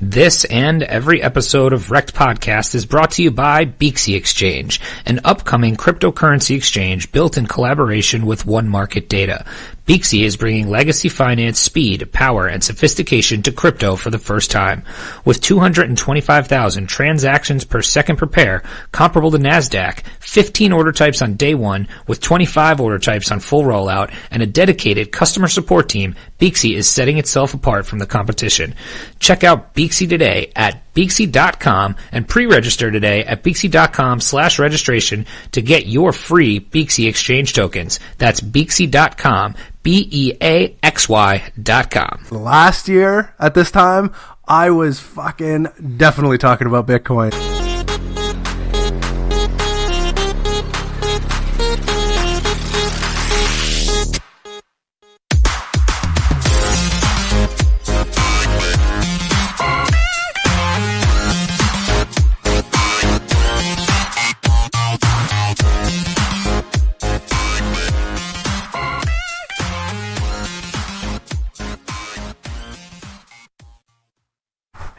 This and every episode of REKT Podcast is brought to you by Beaksy Exchange, an upcoming cryptocurrency exchange built in collaboration with One Market Data. Beaksy is bringing legacy finance speed, power, and sophistication to crypto for the first time. With 225,000 transactions per second per pair, comparable to NASDAQ, 15 order types on day one, with 25 order types on full rollout, and a dedicated customer support team, Beaksy is setting itself apart from the competition. Check out Beaksy today at Beaksy.com and pre-register today at Beaksy.com/registration to get your free Beaksy Exchange tokens. That's Beaksy.com, BEAXY.com. Last year at this time, I was fucking definitely talking about Bitcoin.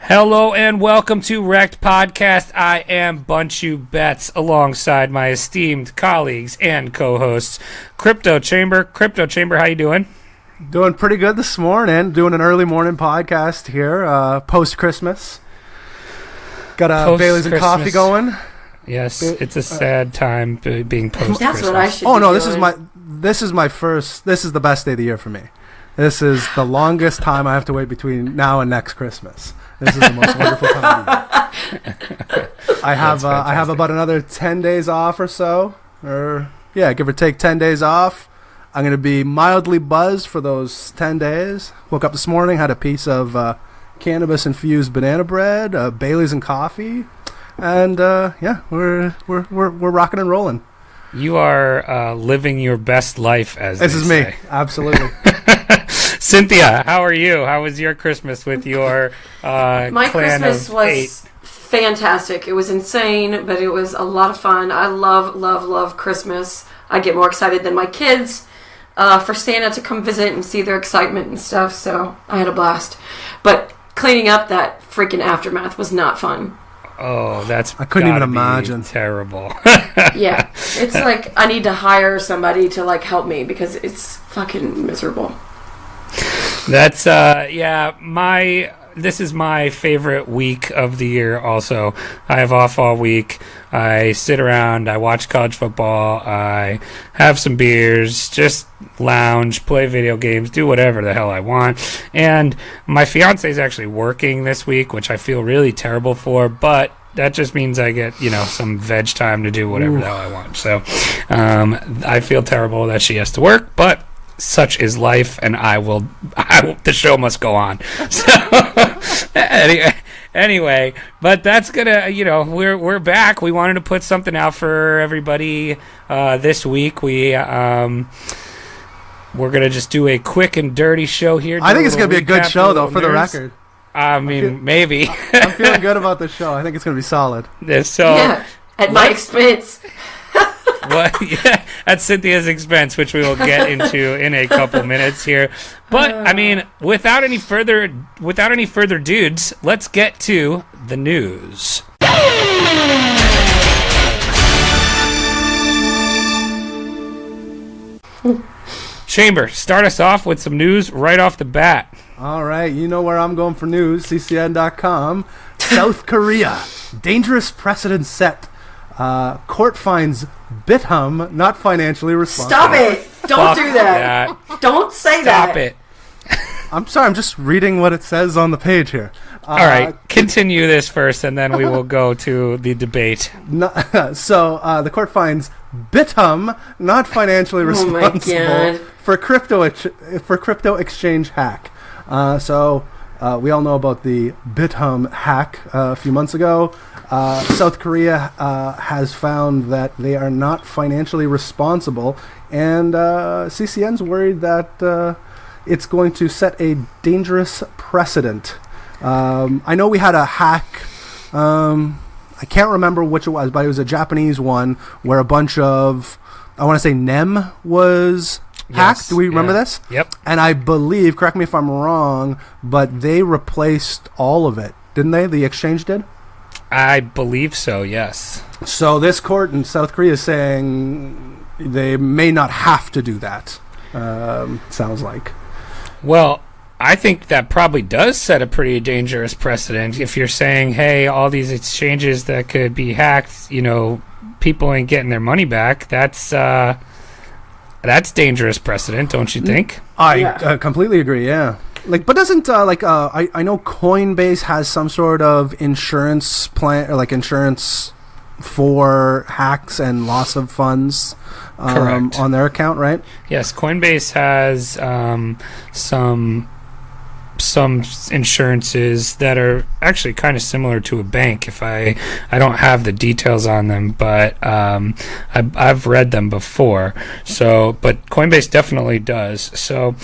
Hello and welcome to REKT Podcast. I am Bunchu Betts alongside my esteemed colleagues and co-hosts, Crypto Chamber. Crypto Chamber, how you doing? Doing pretty good this morning. Doing an early morning podcast here, post-Christmas. Got a Bailey's and coffee going. Yes, it's a sad time being post-Christmas. That's what I should Oh, no, be this doing. is the best day of the year for me. This is the longest time I have to wait between now and next Christmas. This is the most wonderful time of year. I have about another 10 days off or so, give or take 10 days off. I'm going to be mildly buzzed for those 10 days. Woke up this morning, had a piece of cannabis-infused banana bread, Bailey's and coffee, and we're rocking and rolling. You are living your best life, as this they is say. me, absolutely. Cynthia, how are you? How was your Christmas with your My clan Christmas of was 8? fantastic. It was insane, but it was a lot of fun. I love Christmas. I get more excited than my kids for Santa to come visit and see their excitement and stuff, so I had a blast. But cleaning up that freaking aftermath was not fun. Oh, I couldn't even imagine. Terrible. Yeah, it's like I need to hire somebody to help me because it's fucking miserable. That's this is my favorite week of the year also. I have off all week. I sit around, I watch college football, I have some beers, just lounge, play video games, do whatever the hell I want. And my fiance is actually working this week, which I feel really terrible for, but that just means I get, some veg time to do whatever the hell I want. So I feel terrible that she has to work, but such is life, and the show must go on. So anyway, but that's gonna, we're back. We wanted to put something out for everybody this week. We're gonna just do a quick and dirty show here. I think it's gonna be a good show, though, for the record. Maybe. I'm feeling good about this show. I think it's gonna be solid. Yeah, at my expense. Well, yeah, at Cynthia's expense, which we will get into in a couple minutes here. But without any further dudes, let's get to the news. Chamber, start us off with some news right off the bat. All right, you know where I'm going for news, ccn.com. South Korea, dangerous precedent set. Court finds Bithum not financially responsible. Stop it! Don't do that. Don't say that. Stop it. I'm sorry, I'm just reading what it says on the page here. All right, continue this first, and then we will go to the debate. The court finds Bithum not financially responsible for crypto exchange hack. We all know about the Bithum hack a few months ago. South Korea has found that they are not financially responsible, and CCN's worried that it's going to set a dangerous precedent. I know we had a hack, I can't remember which it was, but it was a Japanese one where a bunch of, I want to say NEM was hack. Do we remember this? Yep. And I believe, correct me if I'm wrong, but they replaced all of it, didn't they? The exchange did? I believe so, yes. So this court in South Korea is saying they may not have to do that, sounds like. Well, I think that probably does set a pretty dangerous precedent. If you're saying, hey, all these exchanges that could be hacked, people ain't getting their money back, that's dangerous precedent, don't you think? I completely agree, yeah. But doesn't, I know Coinbase has some sort of insurance plan, or insurance for hacks and loss of funds on their account, right? Yes, Coinbase has some insurances that are actually kind of similar to a bank. If I don't have the details on them, but I've read them before. So, but Coinbase definitely does. So,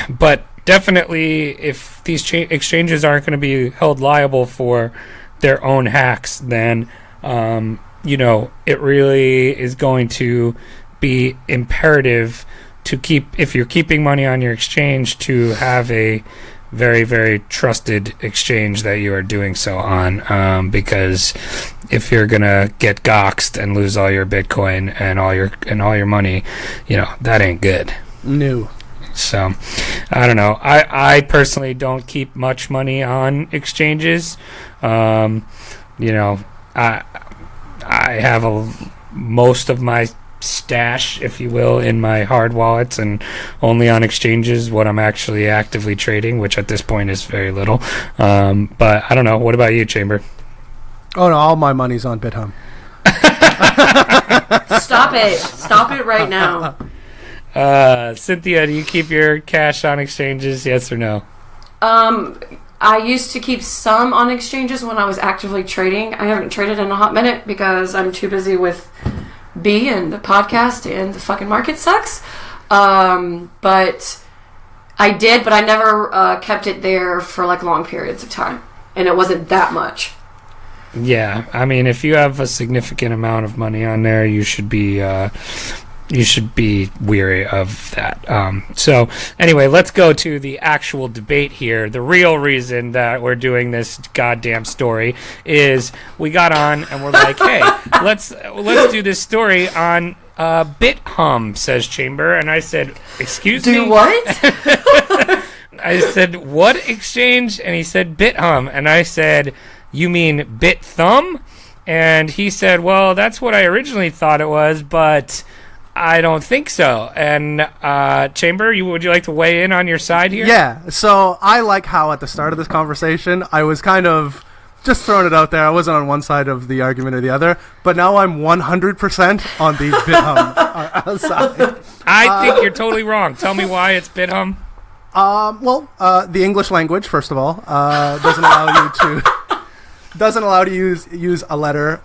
but definitely, if these exchanges aren't going to be held liable for their own hacks, then it really is going to be imperative to if you're keeping money on your exchange, to have a very, very trusted exchange that you are doing so on, because if you're gonna get doxxed and lose all your Bitcoin and all your money, that ain't good. No. So, I don't know. I personally don't keep much money on exchanges. I have most of my stash, if you will, in my hard wallets, and only on exchanges what I'm actually actively trading, which at this point is very little. But I don't know. What about you, Chamber? Oh no, all my money's on BitHum. Stop it right now. Cynthia, do you keep your cash on exchanges? Yes or no? I used to keep some on exchanges when I was actively trading. I haven't traded in a hot minute because I'm too busy with B and the podcast, and the fucking market sucks. But I did, but I never kept it there for long periods of time, and it wasn't that much. Yeah, I mean, if you have a significant amount of money on there, you should be weary of that. So anyway, let's go to the actual debate here. The real reason that we're doing this goddamn story is we got on and we're like, hey, let's do this story on BitHum, says Chamber. And I said, excuse me? Do what? I said, what exchange? And he said, BitHum. And I said, you mean BitThumb? And he said, well, that's what I originally thought it was, but I don't think so. And Chamber, would you like to weigh in on your side here? Yeah. So I like how at the start of this conversation, I was kind of just throwing it out there. I wasn't on one side of the argument or the other, but now I'm 100% on the BitHum side. I think you're totally wrong. Tell me why it's BitHum. The English language, first of all, doesn't allow you to use a letter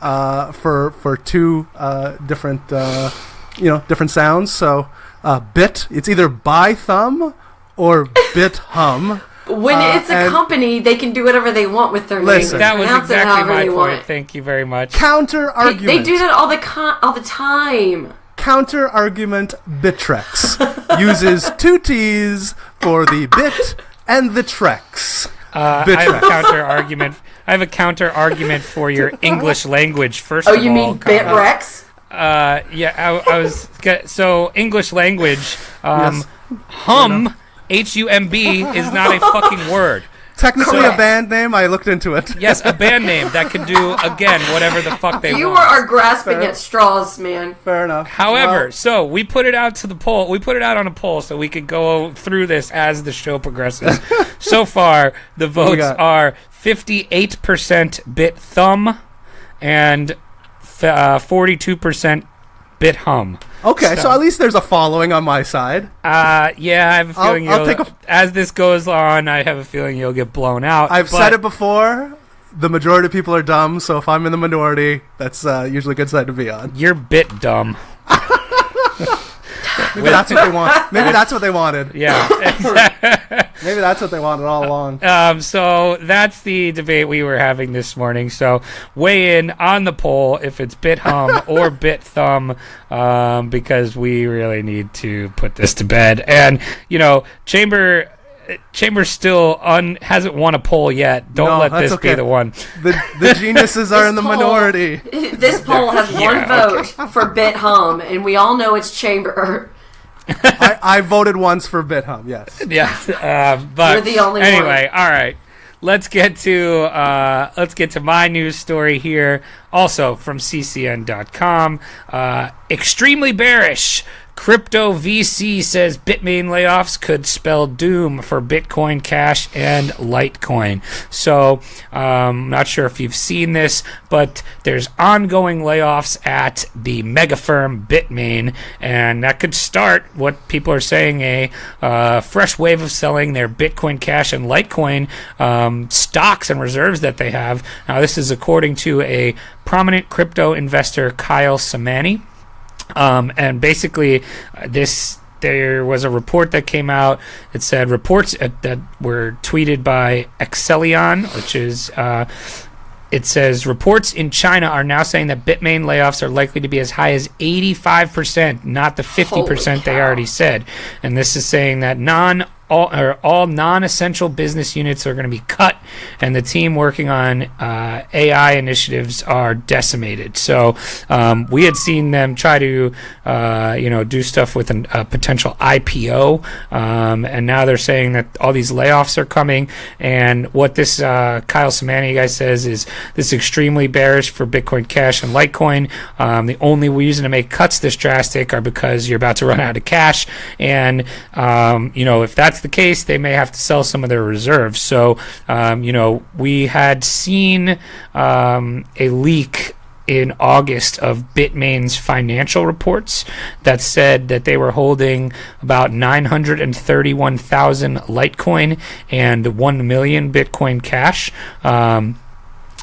for two different different sounds. So it's either by thumb or BitHum. When it's a company, they can do whatever they want with their name. That was exactly my point. Thank you very much. Counter argument. They do that all the time. Counter argument. Bittrex uses two T's for the bit and the trex. I have a counter argument for your English language. First of all, you mean Bitrex? Yeah, I was so English language. Yes. Hum, HUMB is not a fucking word. Technically a band name. I looked into it. Yes, a band name that can do again whatever the fuck they want. You are grasping at straws, man. Fair enough. However, so we put it out to the poll. We put it out on a poll so we could go through this as the show progresses. So far, the votes are 58% BitThumb and 42% BitHum. Okay, so at least there's a following on my side. Yeah, I have a feeling as this goes on, I have a feeling you'll get blown out. I've said it before. The majority of people are dumb, so if I'm in the minority, that's usually a good side to be on. You're bit dumb. Maybe that's what they want. Maybe that's what they wanted. Yeah. Maybe that's what they wanted all along. So that's the debate we were having this morning. So weigh in on the poll if it's BitHum or BitThumb, because we really need to put this to bed. And, Chambers still hasn't won a poll yet. Don't let this be the one. The geniuses are in the minority. This poll has one vote for BitHum, and we all know it's Chamber. I voted once for BitHum, yes. Yeah, but you're the only anyway, one. All right. Let's get to my news story here, also from ccn.com. Extremely bearish. Crypto VC says Bitmain layoffs could spell doom for Bitcoin Cash and Litecoin. So, not sure if you've seen this, but there's ongoing layoffs at the mega firm Bitmain, and that could start what people are saying a fresh wave of selling their Bitcoin Cash and Litecoin stocks and reserves that they have. Now, this is according to a prominent crypto investor, Kyle Samani. And basically, there was a report that came out. It said reports that were tweeted by Exelion, which is it says reports in China are now saying that Bitmain layoffs are likely to be as high as 85%, not the 50% they already said. And this is saying that all non-essential business units are going to be cut, and the team working on AI initiatives are decimated. So we had seen them try to do stuff with a potential IPO, and now they're saying that all these layoffs are coming. And what this Kyle Samani guy says is this is extremely bearish for Bitcoin Cash and Litecoin. The only reason to make cuts this drastic are because you're about to run out of cash, and if that's the case, they may have to sell some of their reserves. So, we had seen a leak in August of Bitmain's financial reports that said that they were holding about 931,000 Litecoin and 1 million Bitcoin Cash.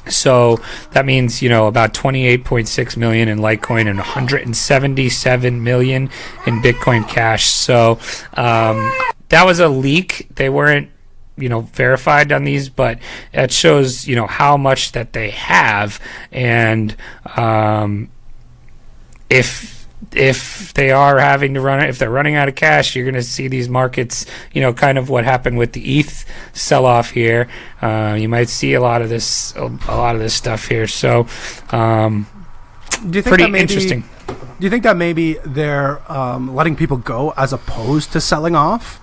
So that means, about 28.6 million in Litecoin and 177 million in Bitcoin Cash. So that was a leak. They weren't, verified on these, but it shows, how much that they have. And if they are having to run it, if they're running out of cash, you're going to see these markets, kind of what happened with the ETH sell-off here. You might see a lot of this stuff here. So, do you think pretty interesting. Do you think that maybe they're letting people go as opposed to selling off?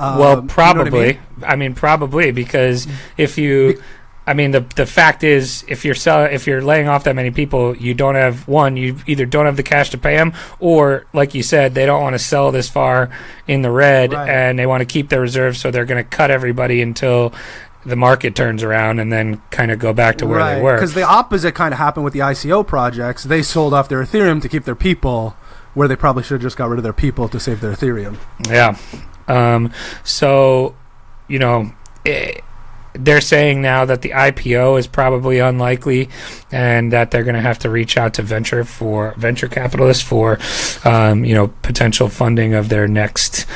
Well, probably. You know what I mean? Probably, because if you... the fact is, if you're laying off that many people, you don't have you either don't have the cash to pay them, or like you said, they don't want to sell this far in the red, right, and they want to keep their reserves, so they're going to cut everybody until the market turns around and then kind of go back to where they were. Because the opposite kind of happened with the ICO projects. They sold off their Ethereum to keep their people, where they probably should have just got rid of their people to save their Ethereum. Yeah. They're saying now that the IPO is probably unlikely, and that they're going to have to reach out to venture capitalists for, potential funding of their next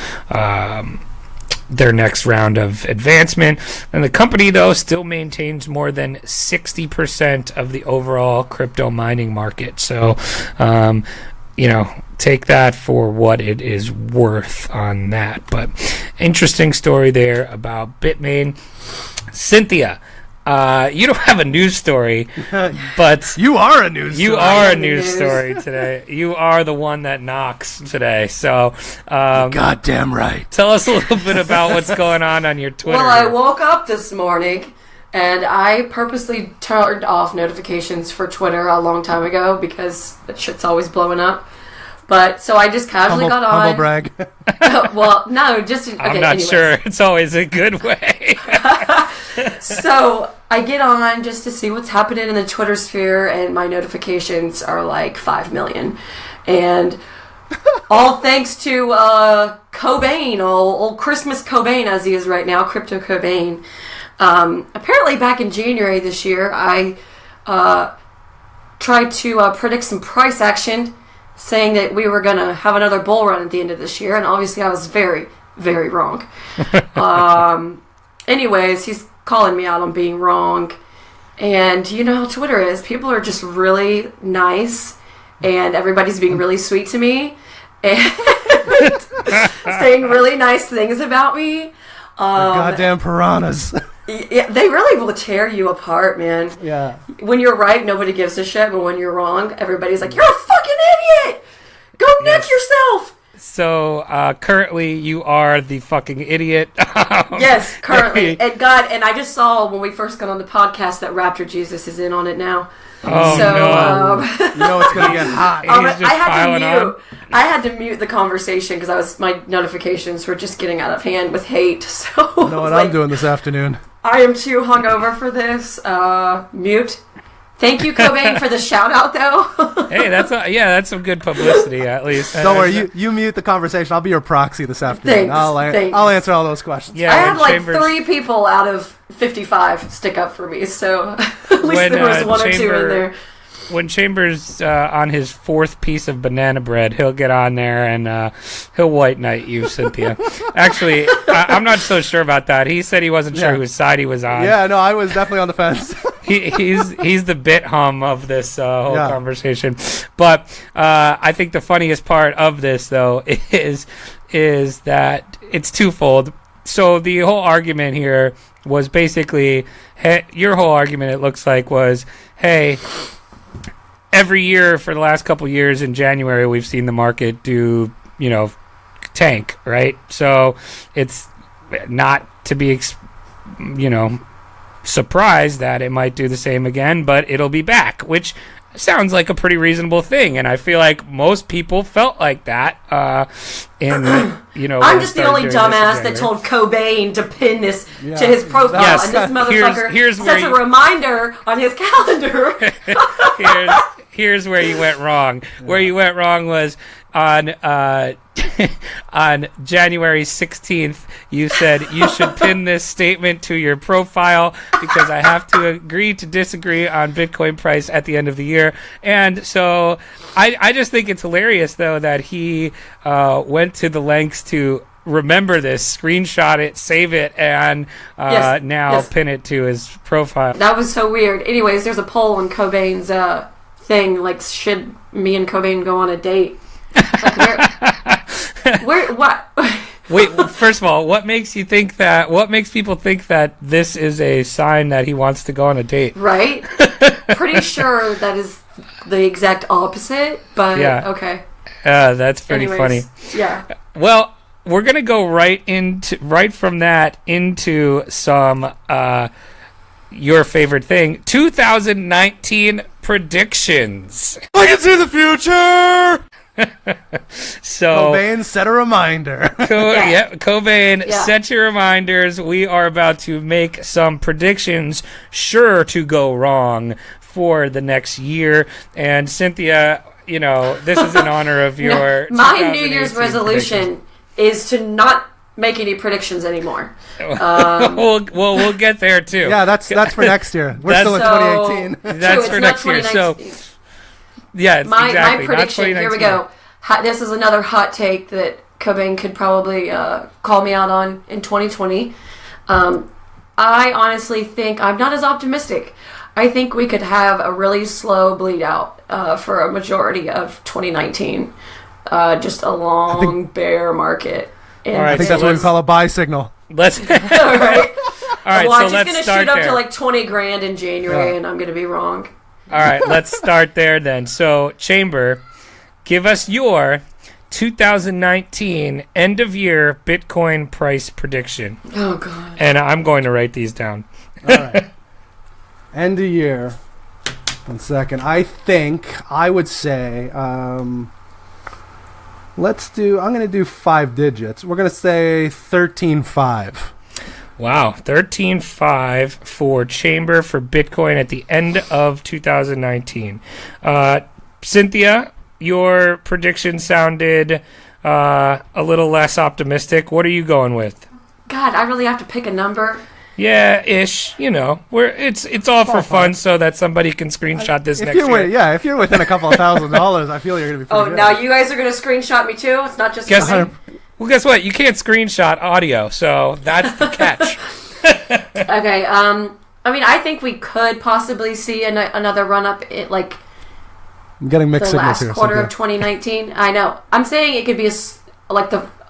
round of advancement. And the company, though, still maintains more than 60% of the overall crypto mining market. So, take that for what it is worth on that. But interesting story there about Bitmain. Cynthia, you don't have a news story, but you are a news story. You are a news story today. You are the one that knocks today. So, goddamn right. Tell us a little bit about what's going on your Twitter. Well, I woke up this morning and I purposely turned off notifications for Twitter a long time ago because that shit's always blowing up. But so I just casually got on. Humble brag. Well, no, just okay, I'm not sure it's always a good way. So I get on just to see what's happening in the Twitter sphere, and my notifications are like 5 million, and all thanks to Cobain, old Christmas Cobain as he is right now, Crypto Cobain. Apparently, back in January this year, I tried to predict some price action, saying that we were going to have another bull run at the end of this year, and obviously I was very, very wrong. Anyways, he's calling me out on being wrong. And you know how Twitter is. People are just really nice, and everybody's being really sweet to me, and saying really nice things about me. Goddamn piranhas. Yeah, they really will tear you apart, man. Yeah. When you're right, nobody gives a shit, but when you're wrong, everybody's like, you're a fucking idiot! Go neck yourself! So, currently, you are the fucking idiot. Yes, currently. And God, and I just saw when we first got on the podcast that Raptor Jesus is in on it now. Oh, so, no. You know it's going to get hot. I had to mute the conversation because my notifications were just getting out of hand with hate. So you know what I'm doing this afternoon? I am too hungover for this. Mute. Thank you, Cobain, for the shout out, though. Hey, that's some good publicity, at least. Don't worry, you mute the conversation. I'll be your proxy this afternoon. Thanks. I'll answer all those questions. Yeah, I had like 3 people out of 55 stick up for me, so at least there was 1 or 2 in there. When Chambers on his 4th piece of banana bread, he'll get on there and he'll white knight you, Cynthia. Actually, I'm not so sure about that. He said he wasn't sure whose side he was on. Yeah, no, I was definitely on the fence. He's the bit hum of this whole conversation. But I think the funniest part of this, though, is that it's twofold. So the whole argument here was basically, your whole argument, it looks like, was, hey, every year for the last couple years in January, we've seen the market do, tank, right? So it's not to be, surprised that it might do the same again, but it'll be back, which sounds like a pretty reasonable thing. And I feel like most people felt like that. I'm just the only dumbass that told Cobain to pin this to his profile, and this motherfucker sets a reminder on his calendar. Here's where you went wrong. Where you went wrong was on January 16th, you said you should pin this statement to your profile because I have to agree to disagree on Bitcoin price at the end of the year. And so I just think it's hilarious, though, that he went to the lengths to remember this, screenshot it, save it, and pin it to his profile. That was so weird. Anyways, there's a poll on Cobain's thing, like, should me and Cobain go on a date? Like, what? Wait, first of all, what makes people think that this is a sign that he wants to go on a date? Right? Pretty sure that is the exact opposite, but okay. That's pretty funny. Yeah. Well, we're going to go right from that into some your favorite thing, 2019 predictions. I can see the future. So Cobain set a reminder. Cobain, set your reminders. We are about to make some predictions sure to go wrong for the next year. And Cynthia, this is in honor of your my New Year's resolution is to not make any predictions anymore. We'll get there too. Yeah, that's for next year. We're still in 2018. That's for next year. So my prediction. Here we go. This is another hot take that Cobain could probably call me out on in 2020. I honestly think I'm not as optimistic. I think we could have a really slow bleed out for a majority of 2019. Just a long bear market. And I think that's what we call a buy signal. Let's all right. So let's going to start shoot up there. to like $20,000 in January, and I'm going to be wrong. All right, let's start there then. So, Chamber, give us your 2019 end of year Bitcoin price prediction. Oh God! And I'm going to write these down. All right. End of year. 1 second. I think I would say. I'm going to do 5 digits. We're going to say 13.5. Wow, 13.5 for Chamber for Bitcoin at the end of 2019. Cynthia, your prediction sounded a little less optimistic. What are you going with? God, I really have to pick a number. Yeah, ish. It's all for fun, so that somebody can screenshot this next year. If you're within a couple of $1,000s, I feel you're gonna be pretty good. Now you guys are gonna screenshot me too. It's not just Well, guess what? You can't screenshot audio, so that's the catch. Okay. I mean, I think we could possibly see another run up in like I'm getting mixed the signals last here. quarter of 2019. I know. I'm saying it could be a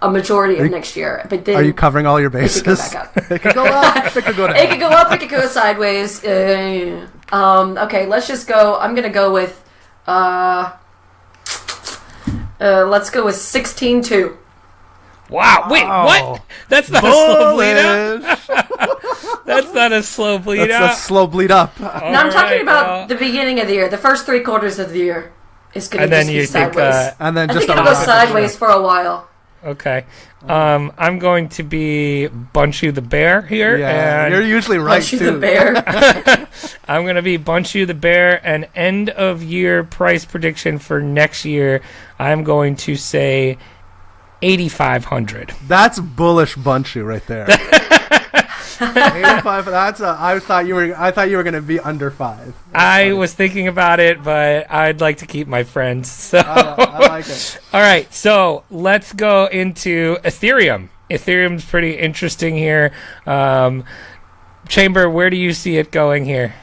majority of next year, but then are you covering all your bases? it could go back up. It could go up. It could go down. It could go up. It could go sideways. Okay, let's just go. I'm gonna go with. Let's go with 16-2. Wow! Wait, what? That's not a slow bleed out. That's not a slow bleed out. That's a slow bleed up. No, I'm talking about the beginning of the year. The first 3 quarters of the year is going to just be sideways. And then I just think it'll go sideways for a while. Okay. I'm going to be Bunshu the Bear here. Yeah, and you're usually right, Bunshu too. the Bear. I'm going to be Bunshu the Bear, and end of year price prediction for next year, I'm going to say 8,500. That's bullish Bunshu right there. 85. I thought you were going to be under 5. I was thinking about it, but I'd like to keep my friends. So I like it. All right, so let's go into Ethereum. Ethereum's pretty interesting here. Chamber, where do you see it going here?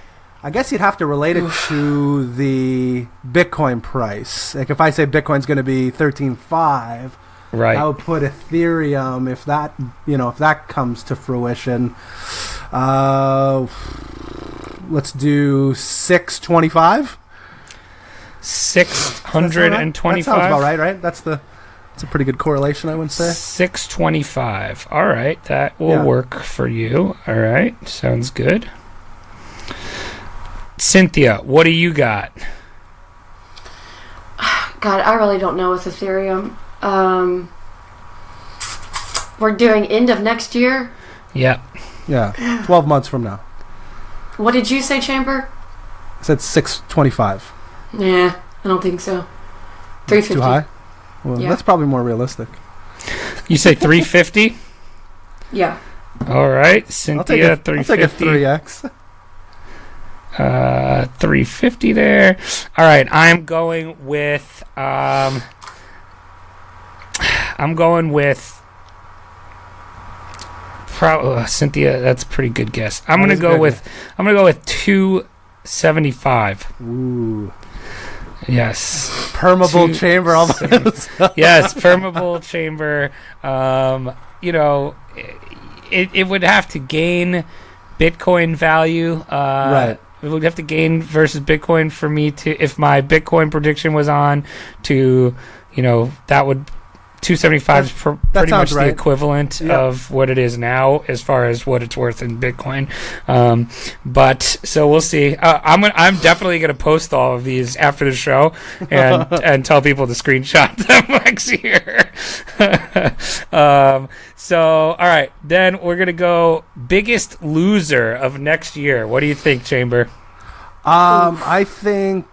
I guess you'd have to relate it to the Bitcoin price. Like if I say Bitcoin's going to be 13.5, right, I would put Ethereum if that comes to fruition. Let's do 625. 625. That sounds about right? That's a pretty good correlation, I would say. 625. All right, that will work for you. All right, sounds good. Cynthia, what do you got? God, I really don't know with Ethereum. We're doing end of next year? Yep. Yeah, 12 months from now. What did you say, Chamber? I said 625. Yeah, I don't think so. 350. Too high? Well, Yeah. that's probably more realistic. You say 350? Yeah. All right, Cynthia, 350. I'll take a 3x. 350 there. All right, I'm going with Cynthia, that's a pretty good guess. I'm gonna go with 275. Ooh. Yes. Permeable chamber all by themselves. Yes, permeable chamber. It would have to gain Bitcoin value. Right. It would have to gain versus Bitcoin for me to, if my Bitcoin prediction was on to, that would 275 is pretty much the equivalent of what it is now as far as what it's worth in Bitcoin. But so we'll see. I'm definitely going to post all of these after the show and tell people to screenshot them next year. So all right, then we're going to go biggest loser of next year. What do you think, Chamber? I think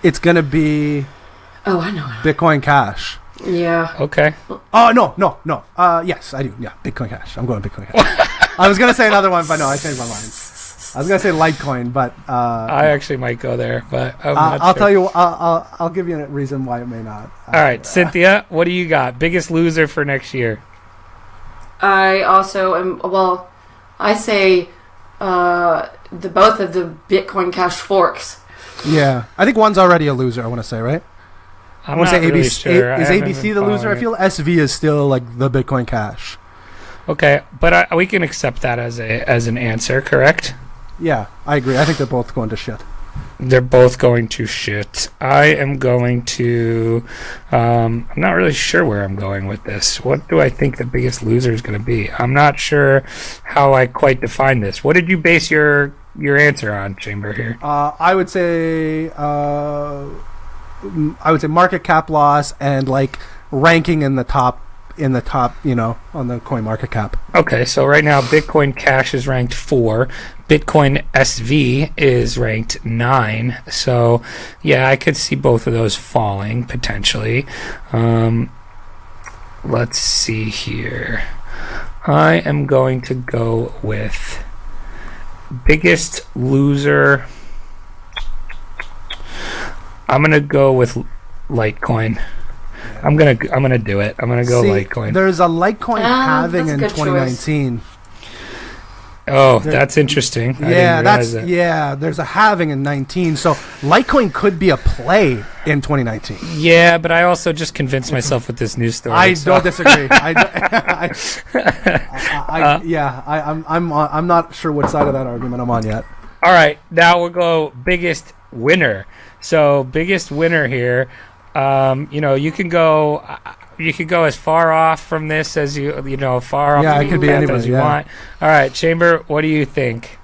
it's going to be I know. Bitcoin Cash. Yeah. Okay. Oh, no. Yes, I do. Yeah, Bitcoin Cash. I'm going Bitcoin Cash. I was going to say another one, but no, I changed my mind. I was going to say Litecoin, but... I actually might go there, but I'm not I'll sure. tell you... I'll give you a reason why it may not. All right, Cynthia, what do you got? Biggest loser for next year? I also am... Well, I say both of the Bitcoin Cash forks. Yeah. I think one's already a loser, I want to say, right? I'm not really sure. Is ABC the loser? I feel SV is still like the Bitcoin Cash. Okay, but we can accept that as an answer, correct? Yeah, I agree. I think they're both going to shit. They're both going to shit. I am going to... I'm not really sure where I'm going with this. What do I think the biggest loser is going to be? I'm not sure how I quite define this. What did you base your answer on, Chamber, here? I would say market cap loss and like ranking in the top, on the coin market cap. Okay, so right now Bitcoin Cash is ranked 4. Bitcoin SV is ranked 9. So, yeah, I could see both of those falling potentially. Let's see here. I am going to go with biggest loser. I'm going to go with Litecoin. I'm gonna do it. I'm gonna go Litecoin. There's a Litecoin halving in 2019. Choice. Oh, that's interesting. There's a halving in 19, so Litecoin could be a play in 2019. Yeah, but I also just convinced myself with this news story. I don't disagree. I'm not sure what side of that argument I'm on yet. All right, now we'll go biggest winner. So biggest winner here. You can go as far off from this as far off. Yeah, it could be anybody as you want. All right, Chamber, what do you think?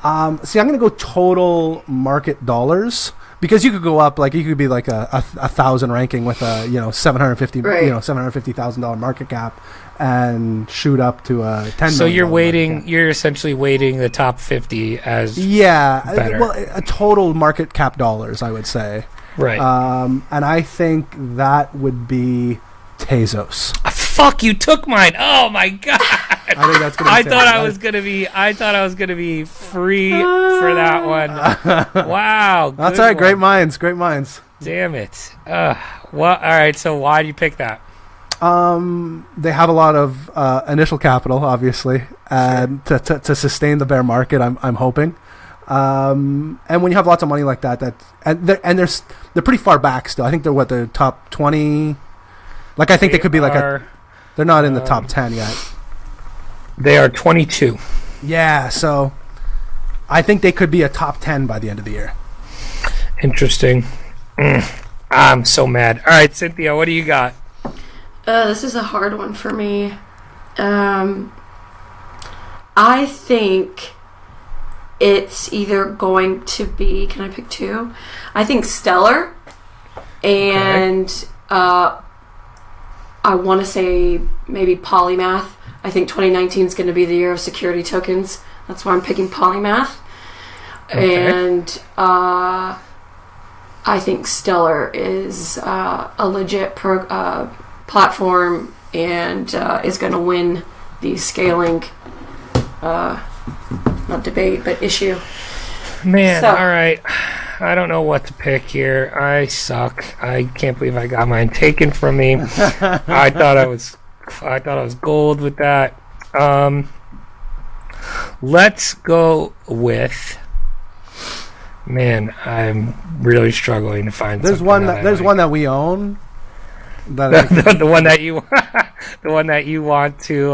I'm going to go total market dollars, because you could go up, like you could be like a 1,000 ranking with a $750,000 market cap and shoot up to a 10. So you're essentially weighting the top 50 as better. Well, a total market cap dollars, I would say. Right. And I think that would be Tezos. Fuck, you took mine. Oh my god. I think that's gonna be I thought I was gonna be free for that one. Wow. That's all right. Great minds. Damn it. All right. So why do you pick that? They have a lot of initial capital, obviously, and to sustain the bear market. I'm hoping. And when you have lots of money like that, they're pretty far back still. I think they're the top 20. Like I think they could be they're not in the top 10 yet. They are 22. Yeah, so I think they could be a top 10 by the end of the year. Interesting. I'm so mad. All right, Cynthia, what do you got? This is a hard one for me. I think it's either going to be, can I pick two? I think Stellar and I want to say maybe Polymath. I think 2019 is going to be the year of security tokens. That's why I'm picking Polymath. Okay. And I think Stellar is a legit platform and is going to win the scaling, not debate, but issue. Man, all right. I don't know what to pick here. I suck. I can't believe I got mine taken from me. I thought I was gold with that. Let's go with. Man, I'm really struggling to find. There's one that we own. The one that you, the one that you want to,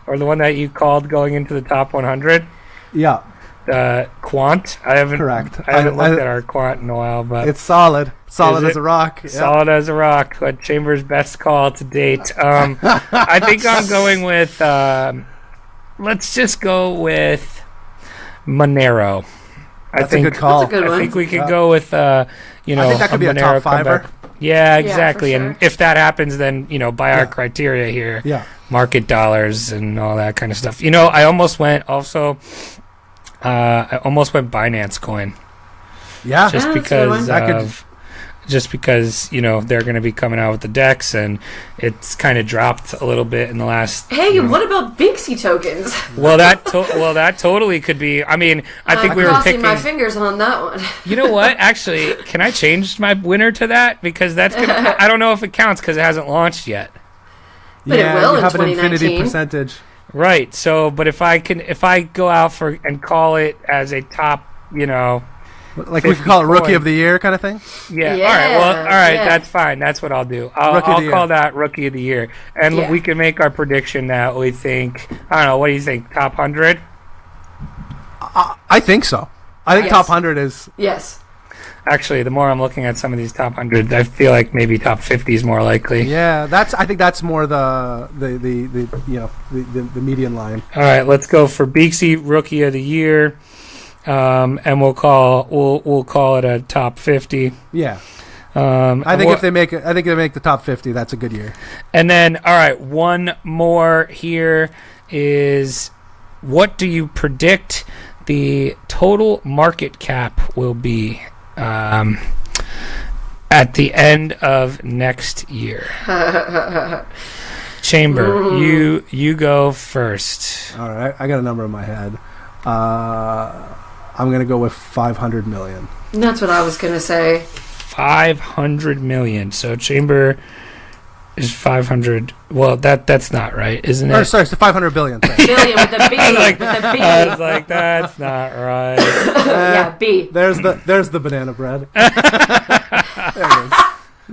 or the one that you called going into the top 100. Yeah. Quant. I haven't looked at our quant in a while, but it's solid as a rock. Solid as a rock. But Chamber's best call to date. I think I'm going with. Let's just go with Monero. That's a good call. That's a good one. I think we could go with. I think that could be a top fiver. Yeah, exactly. Yeah, for sure. And if that happens, then by our criteria here, market dollars and all that kind of stuff. I almost went Binance Coin. Yeah, just because they're going to be coming out with the DEX, and it's kind of dropped a little bit in the last. Hey, what about Binksy tokens? Well, that totally could be. I mean, I think we were picking. My fingers on that one. You know what? Actually, can I change my winner to that, because that's gonna, I don't know if it counts because it hasn't launched yet. But it will in have 2019. an infinity percentage. Right. So, but if I go out and call it as a top, like we could call it Rookie of the Year kind of thing. Yeah. All right. Well, all right. Yeah. That's fine. That's what I'll do. I'll call that Rookie of the Year, and we can make our prediction that we think. I don't know. What do you think? Top 100? I think so. I think top 100 is yes. Actually, the more I'm looking at some of these top 100, I feel like maybe top 50 is more likely. Yeah, I think that's more the median line. All right, let's go for Beaksy Rookie of the Year, and we'll call it a top 50. Yeah. I think if they make the top 50, that's a good year. And then, all right, one more here is, what do you predict the total market cap will be at the end of next year? Chamber, you go first. All right, I got a number in my head. I'm going to go with 500 million. That's what I was going to say. 500 million. So Chamber is 500. Well, that's not right, isn't it? Or, sorry, it's 500 billion. Billion with a B. With a B. I was like, that's not right. Yeah, B. There's the banana bread. There it is.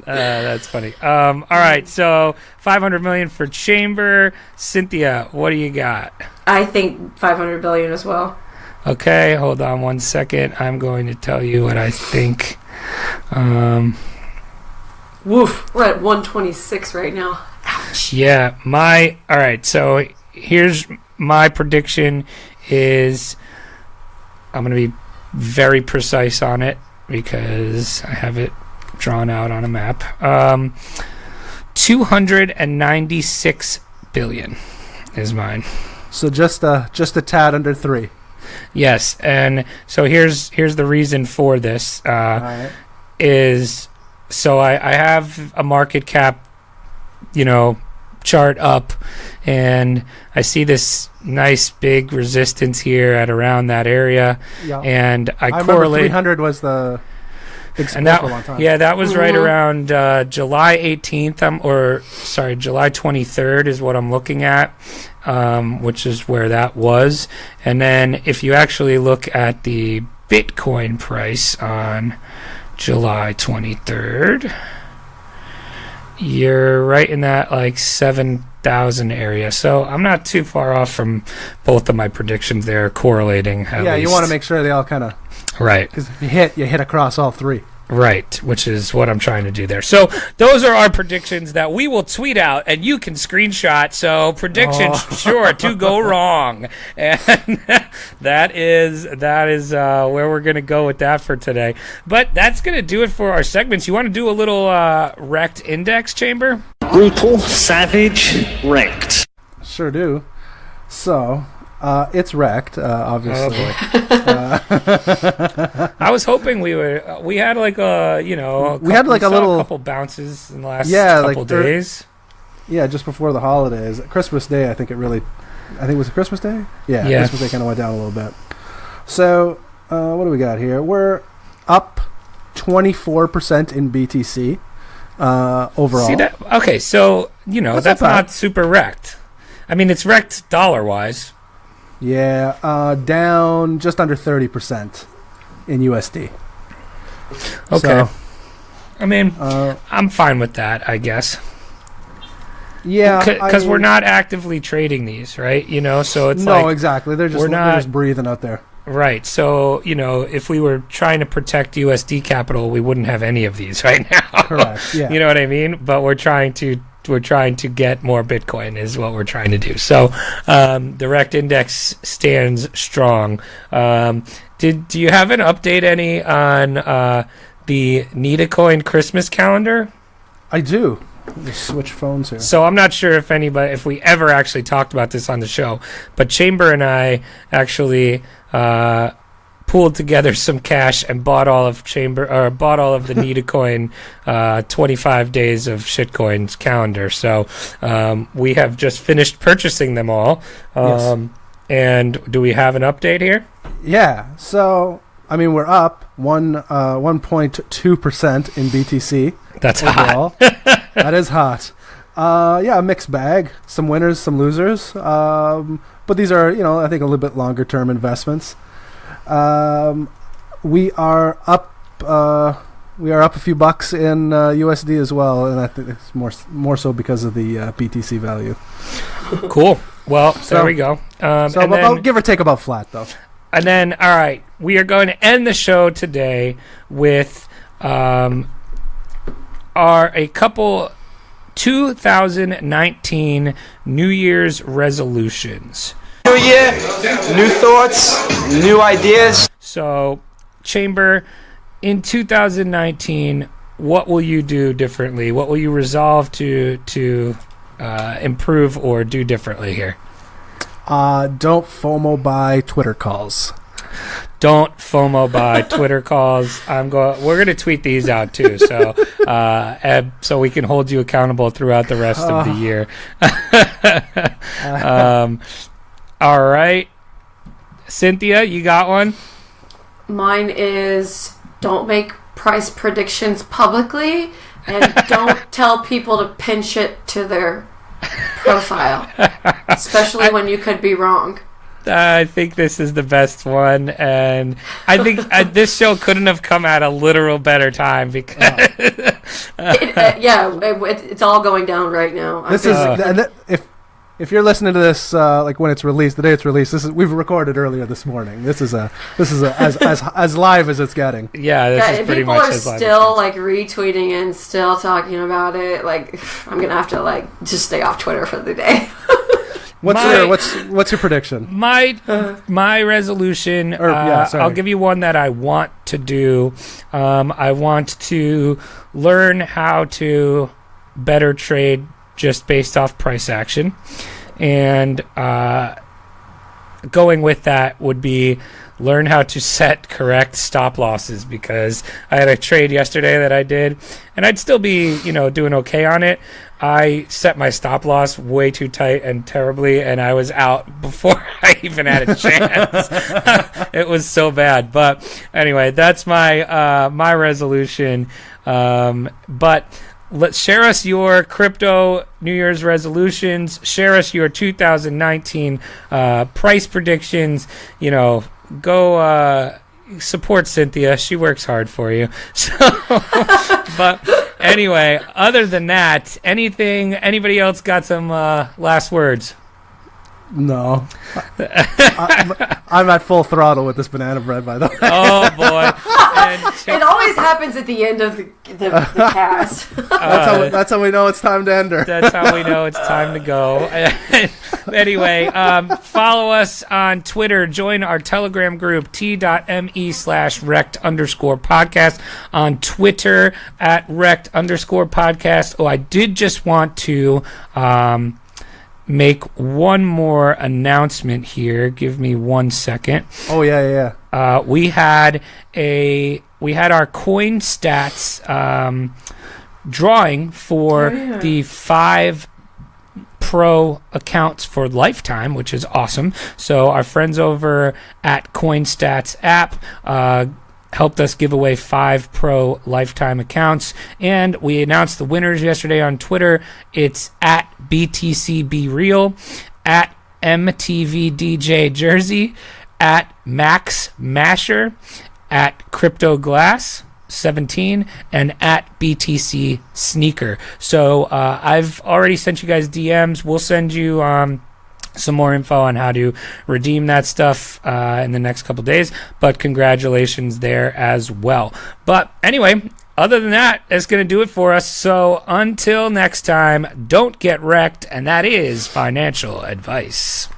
That's funny. All right, so 500 million for Chamber. Cynthia, what do you got? I think 500 billion as well. Okay, hold on one second. I'm going to tell you what I think. Woof. We're at 126 right now. Ouch. Yeah, all right, so here's my prediction is I'm going to be very precise on it because I have it drawn out on a map. 296 billion is mine. So just a tad under 3. Yes, and so here's the reason for this. Right. Is so I have a market cap, chart up, and I see this nice big resistance here at around that area, and I correlate. 300 was the big support for a long time. Yeah, that was right around July 18th, July 23rd is what I'm looking at, which is where that was. And then if you actually look at the Bitcoin price on July 23rd, you're right in that like 7,000 area. So I'm not too far off from both of my predictions there, correlating. Yeah, you want to make sure they all kind of... Right. Because if you hit across all 3. Right, which is what I'm trying to do there. So those are our predictions that we will tweet out, and you can screenshot. So predictions sure to go wrong, and that is where we're going to go with that for today. But that's going to do it for our segments. You want to do a little REKT index, Chamber? Brutal, savage, REKT. Sure do. So... it's REKT, obviously. I was hoping we had like a couple bounces in the last couple days. Yeah, just before the holidays, Christmas Day. I think it was Christmas Day. Yeah, Christmas Day kind of went down a little bit. So what do we got here? We're up 24% in BTC overall. See that? Okay, so that's not super REKT. I mean, it's REKT dollar wise. Yeah, down just under 30% in USD. Okay. So, I mean, I'm fine with that, I guess. Yeah. Because we're not actively trading these, right? So it's no, exactly. They're just breathing out there. Right. So, if we were trying to protect USD capital, we wouldn't have any of these right now. Correct, yeah. You know what I mean? But we're trying to get more Bitcoin is what we're trying to do. So the REKT index stands strong. Do you have an update any on the Nitacoin Christmas calendar? I do. Just switch phones here. So I'm not sure if we ever actually talked about this on the show, but Chamber and I actually pooled together some cash and bought all of the Nitacoin 25 days of shitcoins calendar. So we have just finished purchasing them all. Yes. And do we have an update here? Yeah. So I mean, we're up 1.2% in BTC. That's overall. Hot. That is hot. Yeah, a mixed bag. Some winners, some losers. But these are, I think a little bit longer term investments. We are up a few bucks in USD as well, and I think it's more so because of the BTC value. Cool. Well, there we go. About, give or take about flat though. And then, all right, we are going to end the show today with a couple 2019 New Year's resolutions. New year, new thoughts, new ideas. So, Chamber, in 2019, what will you do differently? What will you resolve to improve or do differently here? Don't FOMO buy Twitter calls. Don't FOMO buy Twitter calls. We're going to tweet these out too, so so we can hold you accountable throughout the rest of the year. All right, Cynthia, you got one? Mine is don't make price predictions publicly, and don't tell people to pin shit to their profile, especially when you could be wrong. I think this is the best one, and I think this show couldn't have come at a literal better time because it's all going down right now. If you're listening to this like when it's released, the day it's released, we've recorded earlier this morning. This is as live as it's getting. Yeah, this is pretty much as live. People are still like retweeting and still talking about it. Like, I'm gonna have to like just stay off Twitter for the day. What's your prediction? My resolution. I'll give you one that I want to do. I want to learn how to better trade just based off price action, and going with that would be learn how to set correct stop losses, because I had a trade yesterday that I did, and I'd still be doing okay on it. I set my stop loss way too tight and terribly, and I was out before I even had a chance. It was so bad. But anyway, that's my resolution. But let's share us your crypto New Year's resolutions. Share us your 2019 price predictions. Go support Cynthia. She works hard for you. So, but anyway, other than that, anybody else got some last words? No. I'm at full throttle with this banana bread, by the way. Oh, boy. It always happens at the end of the cast. That's how we know it's time to end her. That's how we know it's time to go. Anyway, follow us on Twitter. Join our Telegram group, t.me/rekt_podcast. On Twitter, at rekt_podcast. Oh, I did just want to make one more announcement here. Give me 1 second. Oh, yeah. We had our coin stats drawing for the 5 pro accounts for lifetime, which is awesome. So our friends over at CoinStats app helped us give away 5 pro lifetime accounts, and we announced the winners yesterday on Twitter. It's at BTCBreal, at MTVDJ at Max Masher, at CryptoGlass17, and at BTC Sneaker. So I've already sent you guys DMs. We'll send you some more info on how to redeem that stuff in the next couple days, but congratulations there as well. But anyway, other than that, that's going to do it for us. So until next time, don't get wrecked, and that is financial advice.